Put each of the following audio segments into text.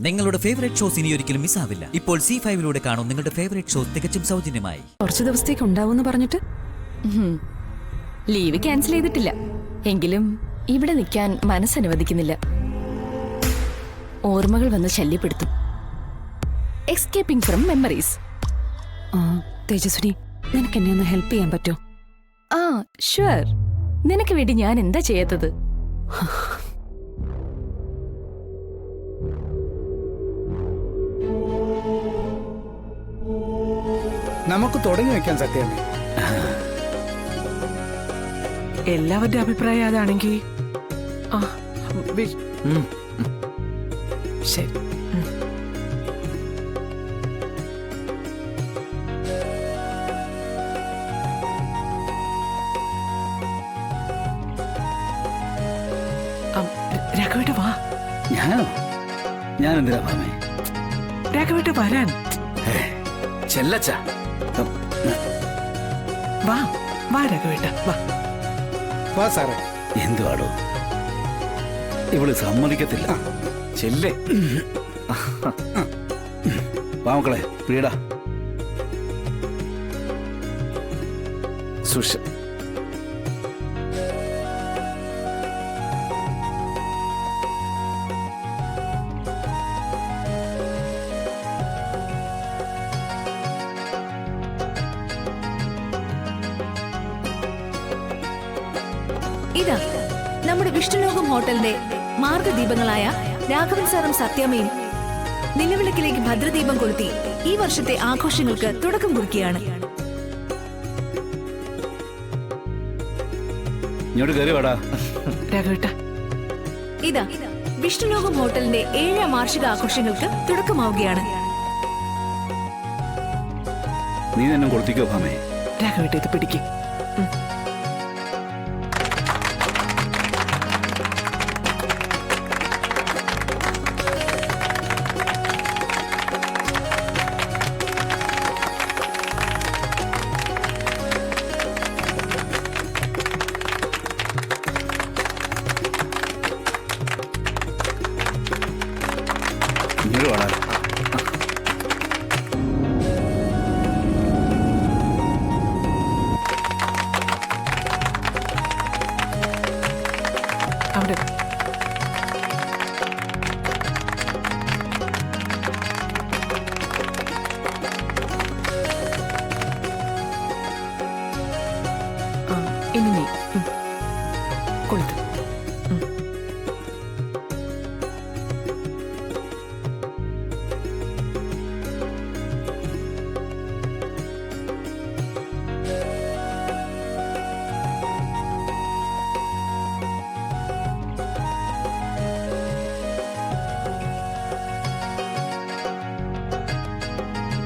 നിങ്ങളുടെ favourite shows ഇനി ഒരിക്കലും മിസ്സാവില്ല. ഇപ്പോൾ C5 കാണും നിങ്ങളുടെ ഫേവറേറ്റ് ഷോസ് തികച്ചും സൗജന്യമായി. കുറച്ച് ദിവസത്തേക്ക് ഉണ്ടാവുമെന്ന് പറഞ്ഞിട്ട് ലീവ് ക്യാൻസൽ ചെയ്തിട്ടില്ല. എങ്കിലും ഇവിടെ നിൽക്കാൻ മനസ്സനുവദിക്കുന്നില്ല. ഓർമ്മകൾ വന്ന് ശല്യപ്പെടുത്തും. Escaping from memories. തേജസ്വിനി, നിനക്ക് എന്നെ ഒന്ന് ഹെൽപ്പ് ചെയ്യാൻ പറ്റുമോ? ആ ഷുവർ. നിനക്ക് വേണ്ടി ഞാൻ എന്താ ചെയ്യാത്തത്? നമുക്ക് തുടങ്ങി വെക്കാൻ സത്യമേ. എല്ലാവരുടെ അഭിപ്രായം അതാണെങ്കിൽ ശരി. രാഘവേട്ട വാ. ഞാൻ എന്തിനാ മാമേ? രാഘവേട്ട വരാൻ ചെല്ലച്ച. വാ വാ രാഘവേട്ട വാ. വാ സാറേ. എന്തുവാടോ ഇവള് സമ്മതിക്കത്തില്ല. ചെല്ലേ വാമക്കളെ വീടാ. സുഷ ഇതാ നമ്മുടെ വിഷ്ണുലോകം ഹോട്ടലിന്റെ മാർഗദീപങ്ങളായ രാഘവൻ സാറും സത്യാമ്മയും നിലവിളക്കിലേക്ക് ഭദ്രദീപം കൊളുത്തി ഈ വർഷത്തെ ആഘോഷങ്ങൾക്ക് തുടക്കം കുറിക്കുകയാണ്. ഇങ്ങോട്ട് കയറി വാടാ രാഘവേട്ട. ഇതാ വിഷ്ണുലോകം ഹോട്ടലിന്റെ 7ാം വാർഷിക ആഘോഷങ്ങൾക്ക് തുടക്കമാവുകയാണ്. നീ തന്നെ കൊടുത്തിക്കോ ഭാമേ. രാഘവേട്ട ഇത് പിടിക്കും. ഇങ്ങോട്ട് വാടാ. അവിടെ ഇനി നീ കൊളുത്ത്.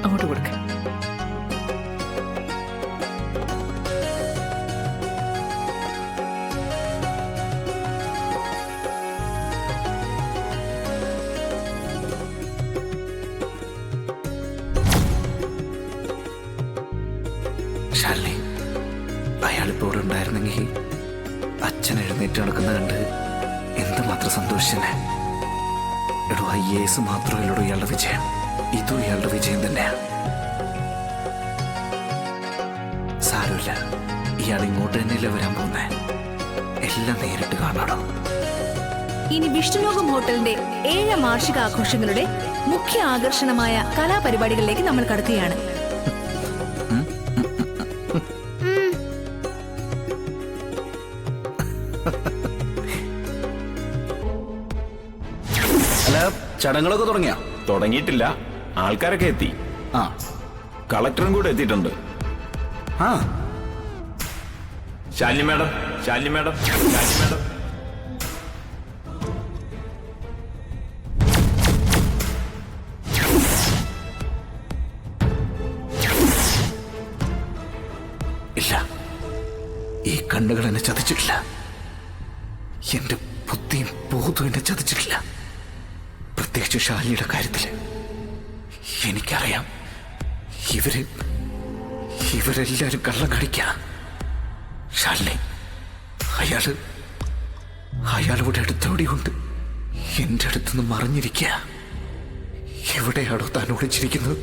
അങ്ങോട്ട് കൊടുക്ക. ഷാലിനി, അയാളിപ്പോ ഇവിടെ ഉണ്ടായിരുന്നെങ്കിൽ അച്ഛൻ എഴുന്നേറ്റ് നടക്കുന്ന കണ്ട് എന്തുമാത്രം സന്തോഷിച്ചനെ. എടോ IAS മാത്രമല്ലടോ ഇയാളുടെ വിജയം, ഇതും ഇയാളുടെ വിജയം തന്നെയാ. സാരമില്ല, ഇയാൾ ഇങ്ങോട്ട് തന്നെയല്ലേ വരാൻ പോകുന്നേ. എല്ലാം നേരിട്ട് കാണാടോ. ഇനി വിഷ്ണുലോകം ഹോട്ടലിന്റെ 7ാം വാർഷിക ആഘോഷങ്ങളുടെ മുഖ്യ ആകർഷണമായ കലാപരിപാടികളിലേക്ക് നമ്മൾ കടക്കുകയാണ്. അല്ല, ചടങ്ങുകളൊക്കെ തുടങ്ങിയാ? തുടങ്ങിയിട്ടില്ല, ആൾക്കാരൊക്കെ എത്തി. ആ, കളക്ടറും കൂടെ എത്തിയിട്ടുണ്ട്. ആ Shalini madam, Shalini madam, Shalini madam. ഇല്ല, ഈ കണ്ണുകൾ എന്നെ ചതിച്ചിട്ടില്ല. എന്റെ ബുദ്ധിയും ബോധവും എന്നെ ചതിച്ചിട്ടില്ല. പ്രത്യേകിച്ച് ഷാലിയുടെ കാര്യത്തില് എനിക്കറിയാം, ഇവരെല്ലാരും കള്ളം കാണിക്ക. ഷാലിനി, അയാളിവിടെ അടുത്തോടെയുണ്ട്. എന്റെ അടുത്തുനിന്ന് മറിഞ്ഞിരിക്കുക. എവിടെയാണോ താൻ ഒളിച്ചിരിക്കുന്നത്?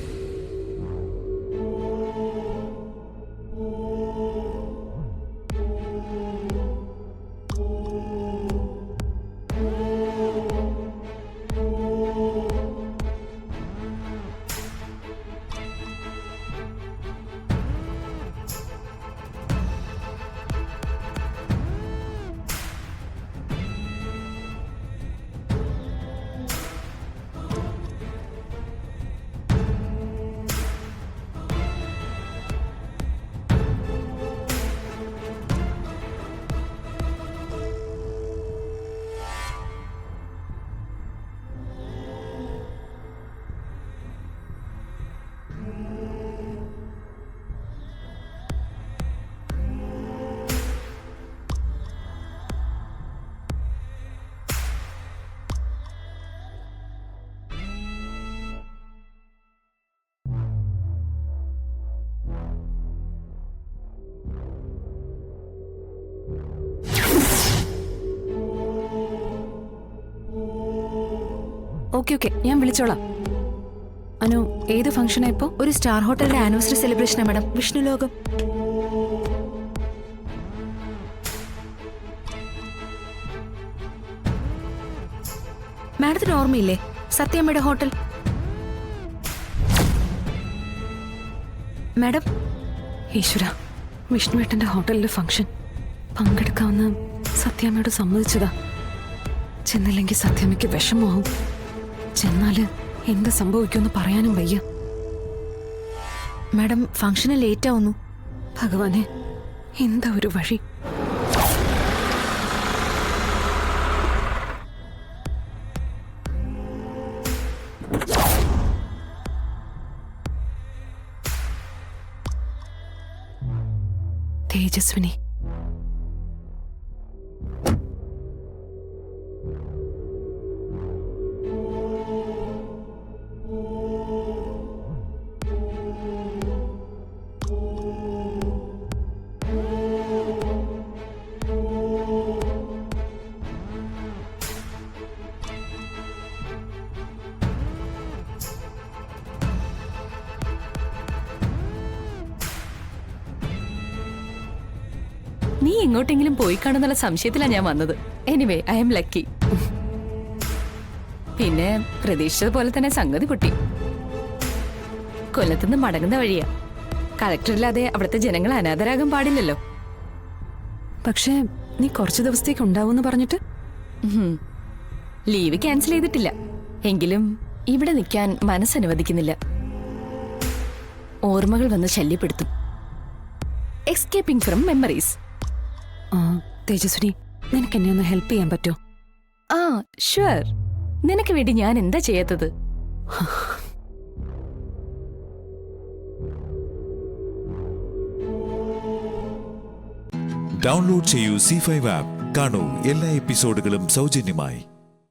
ഓക്കെ ഓക്കെ, ഞാൻ വിളിച്ചോളാം. അനു, ഏത് ഫംഗ്ഷനാ ഇപ്പോ? ഒരു സ്റ്റാർ ഹോട്ടലിന്റെ ആനിവേഴ്സറി സെലിബ്രേഷനാ മാഡം, വിഷ്ണുലോകം. മാഡത്തിന് ഓർമ്മയില്ലേ സത്യമ്മയുടെ ഹോട്ടൽ? മാഡം, ഈശ്വര, വിഷ്ണുവേട്ടന്റെ ഹോട്ടലിലെ ഫംഗ്ഷൻ പങ്കെടുക്കാമെന്ന് സത്യാമ്മയോട് സമ്മതിച്ചതാ. ചെന്നില്ലെങ്കിൽ സത്യാമ്മയ്ക്ക് വിഷമമാവും. ചെന്നാല് എന്ത് സംഭവിക്കുമെന്ന് പറയാനും വയ്യ. മാഡം ഫംഗ്ഷന് ലേറ്റ് ആവുന്നു. ഭഗവാനെ, എന്താ ഒരു വഴി? തേജസ്വിനി, നീ എങ്ങോട്ടെങ്കിലും പോയി കാണുന്നുള്ള സംശയത്തിലാണ് ഞാൻ വന്നത്. Anyway, I M lucky. പിന്നെ പ്രതീക്ഷിച്ചതുപോലെ തന്നെ സംഗതി പൊട്ടി. കൊല്ലത്തുനിന്ന് മടങ്ങുന്ന വഴിയാ. കളക്ടറില്ലാതെ അവിടുത്തെ ജനങ്ങൾ അനാഥരാകാൻ പാടില്ലല്ലോ. പക്ഷേ നീ കുറച്ചു ദിവസത്തേക്ക് ഉണ്ടാവൂന്ന് പറഞ്ഞിട്ട്? ലീവ് ക്യാൻസൽ ചെയ്തിട്ടില്ല. എങ്കിലും ഇവിടെ നിൽക്കാൻ മനസ്സനുവദിക്കുന്നില്ല. ഓർമ്മകൾ വന്ന് ശല്യപ്പെടുത്തും. Escaping from memories. തേജസ്വിനി, നിനക്ക് എന്നെ ഒന്ന് ഹെൽപ്പ് ചെയ്യാൻ പറ്റുമോ? ആ, ഷുവർ. നിനക്ക് വേണ്ടി ഞാൻ എന്താ ചെയ്യാത്തത്? ഡൗൺലോഡ് ചെയ്യൂ C5 ആപ്പ്. കാണൂ എല്ലാ എപ്പിസോഡുകളും സൗജന്യമായി.